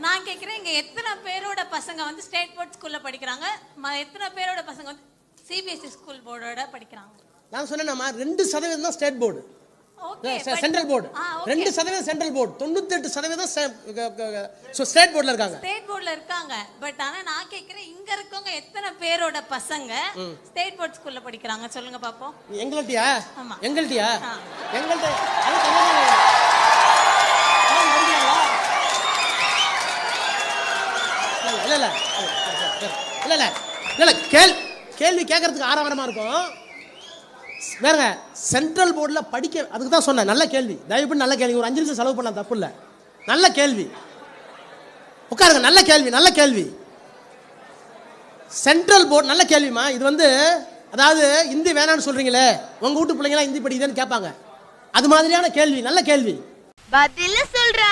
நான் கேக்குறேன், இங்க எத்தனை பேரோட பசங்க வந்து ஸ்டேட் போர்ட் ஸ்கூல்ல படிக்கிறாங்க, எத்தனை பேரோட பசங்க வந்து சிபிஎஸ்இ ஸ்கூல் போர்டோட படிக்கிறாங்க? நான் சொன்னேன்மா 2% தான் state board, central board. 2% central board, 98% state போர்டுல இருக்காங்க. ஸ்டேட் போர்டுல இருக்காங்க. பட் ஆனா நான் கேக்குறேன், இங்க இருக்கவங்க எத்தனை பேரோட பசங்க ஸ்டேட் போர்ட் ஸ்கூல்ல படிக்கிறாங்க சொல்லுங்க பாப்போம். எங்கள்ட்டியா? ஆமா. எங்கள்ட்டியா? எங்கள்ட்ட இல்ல இல்ல இல்ல இல்ல இல்ல கேள்வி கேட்கறதுக்கு ஆரவாரமா இருக்கும். வேறங்க சென்ட்ரல் போர்டில் படிக்க, அதுக்கு தான் சொன்னேன். நல்ல கேள்வி, தயவு பண்ணி நல்ல கேள்வி. ஒரு 5 நிமிஷம் செலவு பண்ணலாம், தப்பு இல்லை. நல்ல கேள்வி, உட்காருங்க. நல்ல கேள்வி, நல்ல கேள்வி. சென்ட்ரல் போர்டு நல்ல கேள்விமா. இது வந்து அதாவது இந்தி வேணான்னு சொல்றீங்களே, உங்க வீட்டு பிள்ளைங்களாம் இந்தி படிக்குதுன்னு கேட்பாங்க. அது மாதிரியான கேள்வி, நல்ல கேள்வி. பதில் சொல்றா.